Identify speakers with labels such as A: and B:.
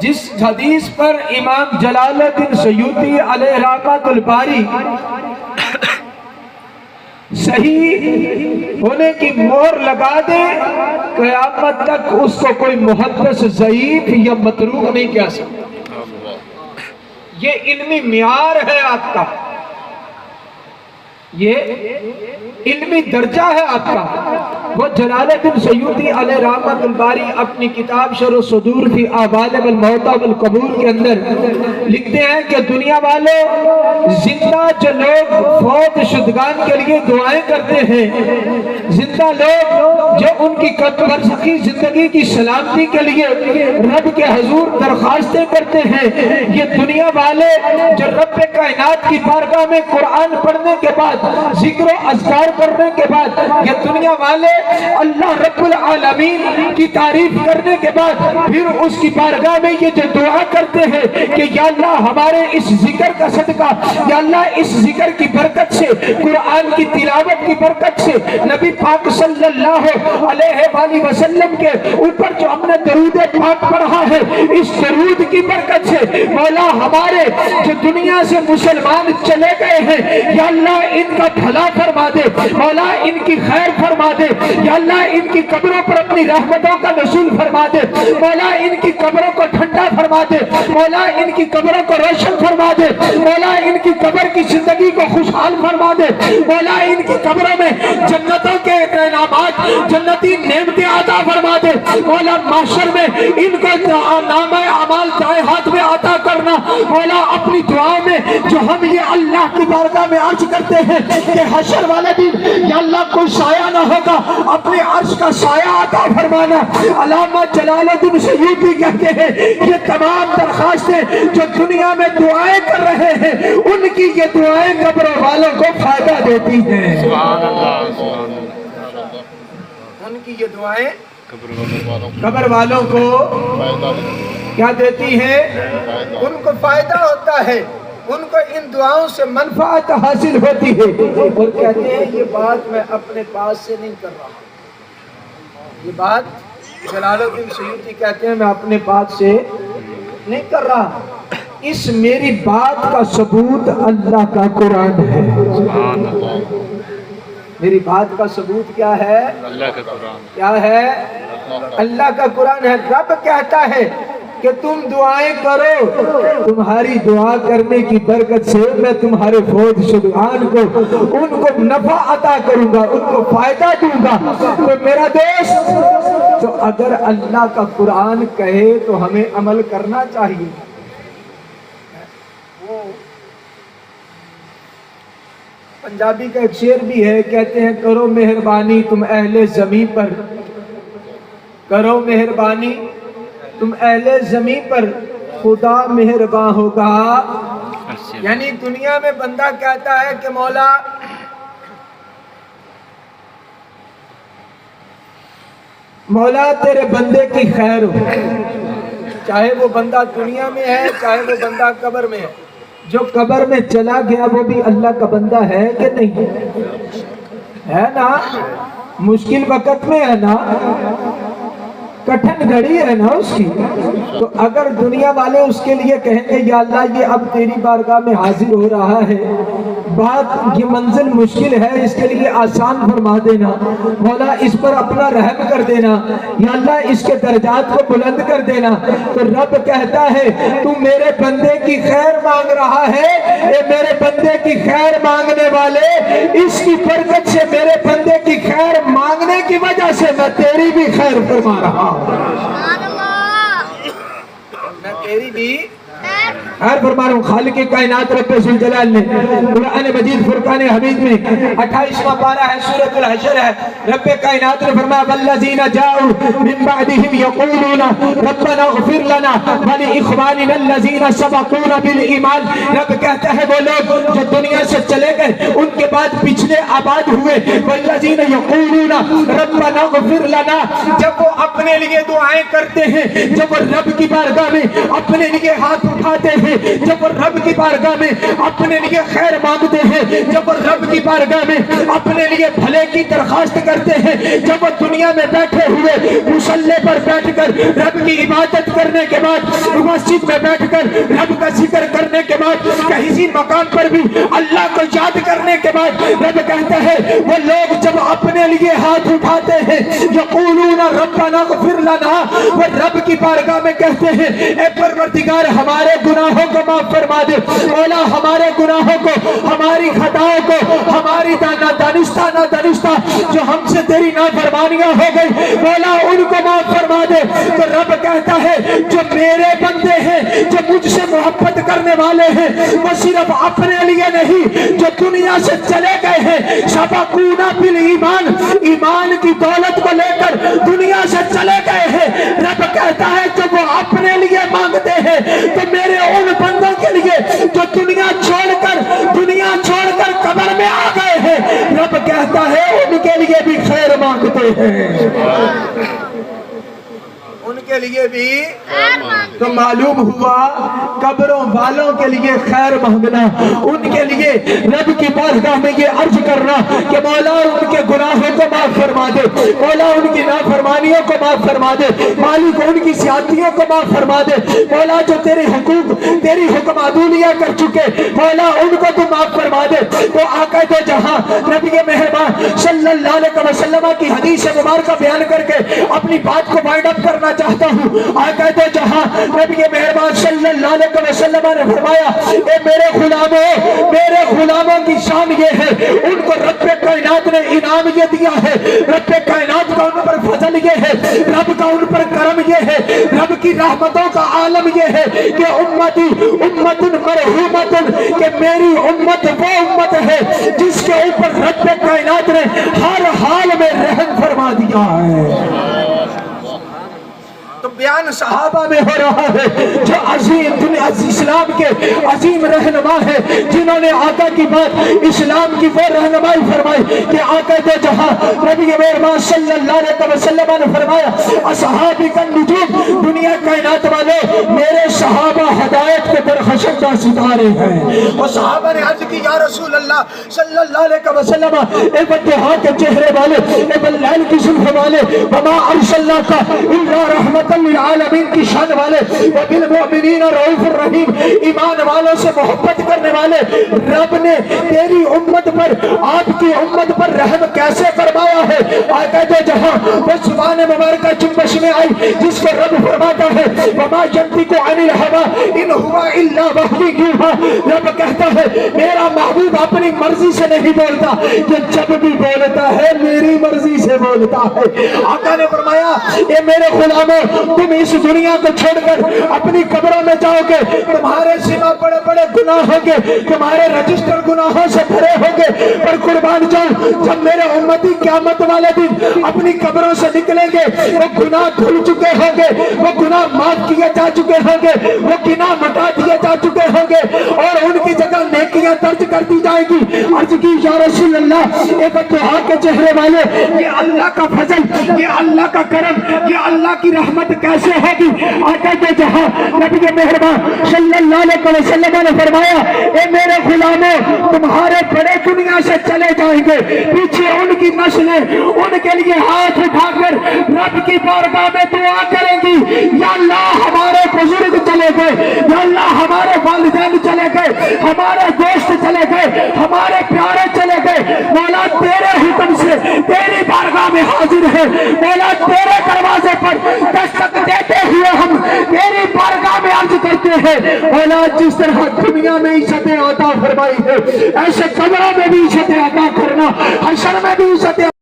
A: جس حدیث پر امام جلال الدین سیوطی علیہ رحمۃ الباری صحیح ہونے کی مہر لگا دے، قیامت تک اس کو کوئی محدث ضعیف یا متروک نہیں کہہ سکتا۔ یہ علمی معیار ہے آپ کا، یہ علمی درجہ ہے آپ کا۔ وہ جلال الدین سیوطی علیہ رحمۃ الباری اپنی کتاب شرح الصدور فی احوال الموتى والقبور کے اندر لکھتے ہیں کہ دنیا والوں، زندہ جو لوگ فوت شدگان کے لیے دعائیں کرتے ہیں، زندہ لوگ جو ان کی برزخی زندگی کی سلامتی کے لیے رب کے حضور درخواستیں کرتے ہیں، یہ دنیا والے جو رب کائنات کی بارگاہ میں قرآن پڑھنے کے بعد، ذکر و اذکار کرنے کے بعد، یہ دنیا والے اللہ رب العالمین کی تعریف کرنے کے بعد پھر اس کی بارگاہ میں یہ جو دعا کرتے ہیں کہ یا اللہ ہمارے اس ذکر کا صدقہ، یا اللہ اس ذکر کی برکت سے، قرآن کی تلاوت کی برکت سے، نبی پاک صلی اللہ علیہ وآلہ وسلم کے اوپر جو ہم نے درود پاک پڑھا ہے، اس درود کی برکت سے مولا ہمارے جو دنیا سے مسلمان چلے گئے ہیں، یا اللہ ان کا بھلا فرما دے، مولا ان کی خیر فرما دے، یا اللہ ان کی قبروں پر اپنی رحمتوں کا نزول فرما دے، مولا ان کی قبروں کو ٹھنڈا فرما دے، مولا ان کی قبروں کو روشن فرما دے، مولا ان کی قبر کی زندگی کو خوشحال فرما دے، مولا ان کی قبروں میں جنتوں کے انعامات، جنتی نعمتیں عطا فرما دے، مولا محشر میں ان کو نامہ اعمال دائیں ہاتھ میں عطا کرنا، مولا اپنی دعاؤں میں جو ہم یہ اللہ کی بارگاہ میں عرض کرتے ہیں کہ حشر والے دن یا اللہ کوئی سایہ نہ ہوگا، اپنے عرش کا سایہ عطا فرمانا۔ علامہ جلال الدین سیوطی کہتے ہیں یہ تمام درخواستیں جو دنیا میں دعائیں کر رہے ہیں، ان کی یہ دعائیں قبر والوں کو فائدہ دیتی ہیں۔
B: سبحان اللہ، سبحان اللہ۔
A: ان کی یہ دعائیں قبر والوں کو کیا دیتی ہیں؟ ان کو فائدہ ہوتا ہے، ان کو ان دعاؤں سے منفعت حاصل ہوتی ہے۔ اور کہتے ہیں یہ بات میں اپنے پاس سے نہیں کر رہا، یہ بات جلال الدین سیوطی کہتے ہیں میں اپنے پاس سے نہیں کر رہا، اس میری بات کا ثبوت اللہ کا قرآن ہے۔ میری بات کا ثبوت کیا ہے؟
B: اللہ کا قرآن
A: کیا ہے؟ اللہ کا قرآن ہے۔ رب کہتا ہے کہ تم دعائیں کرو، تمہاری دعا کرنے کی برکت سے میں تمہارے فوت شدگان کو ان کو نفع عطا کروں گا، ان کو فائدہ دوں گا۔ تو میرا دوست، تو اگر اللہ کا قرآن کہے تو ہمیں عمل کرنا چاہیے۔ پنجابی کا ایک شعر بھی ہے، کہتے ہیں کرو مہربانی تم اہل زمین پر، کرو مہربانی تم اہل زمین پر، خدا مہربان ہوگا۔ یعنی دنیا میں بندہ کہتا ہے کہ مولا مولا تیرے بندے کی خیر ہو، چاہے وہ بندہ دنیا میں ہے، چاہے وہ بندہ قبر میں ہے۔ جو قبر میں چلا گیا وہ بھی اللہ کا بندہ ہے کہ نہیں ہے؟ نا مشکل وقت میں ہے نا، کٹھن گھڑی ہے نا اس کی، تو اگر دنیا والے اس کے لیے کہیں گے یا اللہ یہ اب تیری بارگاہ میں حاضر ہو رہا ہے، بات یہ منزل مشکل ہے، اس کے لیے آسان فرما دینا، مولا اس پر اپنا رحم کر دینا، یا اللہ اس کے درجات کو بلند کر دینا، تو رب کہتا ہے تو میرے بندے کی خیر مانگ رہا ہے، اے میرے بندے کی خیر مانگنے والے، اس کی برکت سے میرے بندے کی خیر مانگنے کی وجہ سے میں تیری بھی خیر فرما رہا ہوں، میں تیری بھی خیر فرما رہا ہوں۔ خالق کائنات رب ذوالجلال نے قرآن مجید فرقان حمید میں 28واں پارہ ہے، سورۃ الحشر ہے، رب کائنات نے فرمایا والذین جاؤوا من بعدهم یقولون ربنا اغفر لنا ولاخواننا الذین سبقونا بالایمان۔ رب کہتا ہے وہ لوگ جو دنیا سے چلے گئے، ان کے بعد پچھلے آباد ہوئے، والذین یقولون ربنا اغفر لنا، جب وہ اپنے لیے دعائیں کرتے ہیں، جب وہ رب کی بارگاہ میں اپنے لیے ہاتھ اٹھاتے ہیں، ہیں جب وہ رب کی بارگاہ میں اپنے لیے خیر مانگتے ہیں, جب وہ رب کی بارگاہ میں اپنے لیے بھلے کی درخواست کرتے ہیں, جب وہ دنیا میں بیٹھے ہوئے مصلی پر بیٹھ کر رب کی عبادت کرنے کے بعد, مسجد میں بیٹھ کر رب کا ذکر کرنے کے بعد, کسی مقام پر بھی اللہ کو یاد کرنے کے بعد رب کہتا ہے وہ لوگ جب اپنے لیے ہاتھ اٹھاتے ہیں یقولون ربنا اغفر لنا, وہ رب کی بارگاہ میں کہتے ہیں اے پروردگار ہمارے گناہوں کو معاف فرما دے, مولا ہمارے گناہوں کو, ہماری خطاؤں کو, ہماری نادانستہ جو ہم سے تیری نافرمانیاں ہو گئی مولا ان کو معاف فرما دے. تو رب کہتا ہے جو میرے بندے ہیں, جو مجھ سے محبت کرنے والے ہیں, وہ صرف اپنے لیے نہیں جو دنیا سے چلے گئے ہیں سبقونا بالایمان, ایمان کی دولت کو لے کر دنیا سے چلے گئے ہیں. رب کہتا ہے جو وہ اپنے لیے مانگتے ہیں تو میرے ان بندوں کے لیے جو دنیا چھوڑ کر قبر میں آ گئے ہیں, رب کہتا ہے ان کے لیے بھی خیر مانگتے ہیں, ان کے لیے بھی. تو معلوم ہوا قبروں والوں کے لیے خیر مانگنا, ان کے لیے رب کی بارگاہ میں یہ عرض کرنا کہ مولا ان کے گناہوں کو معاف فرما دے, مولا ان کی نافرمانیوں کو معاف فرما دے, مالک ان کی زیادتیوں کو معاف فرما دے, مولا جو تیرے حقوق تیری حکم عدولیہ کر چکے مولا ان کو تو معاف فرما دے. تو آقا دو جہاں نبی مہربان صلی اللہ علیہ وسلم کی حدیث مبارکہ بیان کر کے اپنی بات کو وائنڈ اپ کرنا چاہتا ہوں. آقا دو جہاں نبی مہربان صلی اللہ علیہ وسلم نے فرمایا اے میرے غلاموں کی شان یہ ہے, ان کو رب کائنات نے انعام یہ دیا ہے, رب کائنات کا ان پر فضل یہ ہے, رب کا ان پر کرم یہ ہے, رب کی رحمتوں کا عالم یہ ہے کہ امتی امت مرحومت, کہ میری امت وہ امت ہے جس کے اوپر رب کائنات نے ہر حال میں رحم فرما دیا ہے. تو بیان صحابہ میں ہو رہا ہے جو عظیم دنیا اسلام کے عظیم رہنما ہے جنہوں نے آقا کی بات اسلام کی وہ رہنمائی فرمائی کہ آقا دو جہاں نبی مہربان صلی اللہ علیہ وسلم نے فرمایا اصحابی کا نجوم, دنیا کائنات والے میرے صحابہ ہدایت کے درخشندہ ستارے ہیں. اور صحابہ نے عرض کی یا رسول اللہ صلی اللہ علیہ وسلم اے بدہا کے چہرے والے, اے بلیل کی زلف والے, وما ارسلناک الا رحمت للعالمین کی شان والے, وبالمؤمنین رؤوف الرحیم, ایمان والوں سے محبت کرنے والے, رب نے تیری امت پر آپ کی امت پر رحم کیسے فرمایا ہے. آقا دو جہاں وہ زبان مبارکہ جنبش میں آئی جس کو رب فرماتا ہے وما ينطق عن الهوى ان هو الا وحی یوحی, رب کہتا ہے میرا محبوب اپنی مرضی سے نہیں بولتا, کہ جب بھی بولتا ہے میری مرضی سے بولتا ہے. آقا نے فرمایا اے میرے غلاموں تم اس دنیا کو چھوڑ کر اپنی قبروں میں جاؤ گے, تمہارے سوا بڑے بڑے گناہ ہوں گے, تمہارے رجسٹر گناہوں سے بھرے ہوں گے, پر قربان جاؤ جب میرے امتی قیامت والے دن اپنی قبروں سے نکلیں گے وہ گناہ دھل چکے ہوں گے, وہ گناہ معاف کیے جا چکے ہوں گے, وہ گناہ مٹا دیے جا چکے ہوں گے, اور ان کی جگہ نیکیاں درج کر دی جائے گی. عرض کی یا رسول اللہ اے بددعا کے چہرے والے, یہ اللہ کا فضل, یہ اللہ کا کرم, یہ اللہ کی رحمت کیسے ہوگی. آقا دو جہاں نبی مہربان صلی اللہ علیہ وسلم نے فرمایا اے میرے غلاموں تمہارے بڑے دنیا سے چلے جائیں گے, پیچھے ان کی نسلیں ان کے لیے ہاتھ اٹھا کر رب کی بارگاہ میں دعا کریں گی یا اللہ ہمارے بزرگ چلے گئے, یا اللہ ہمارے والدین چلے گئے, ہمارے دوست چلے گئے, ہمارے پیارے چلے گئے, مولا تیرے حکم سے تیری بارگاہ میں حاضر ہے, مولا تیرے دروازے پر دستک دیتے ہوئے ہم تیری بارگاہ میں عرض کرتے ہیں مولا جس طرح دنیا میں عزتیں عطا فرمائی ہے ایسے قبروں میں بھی عزتیں عطا کرنا, حشر میں بھی عزتیں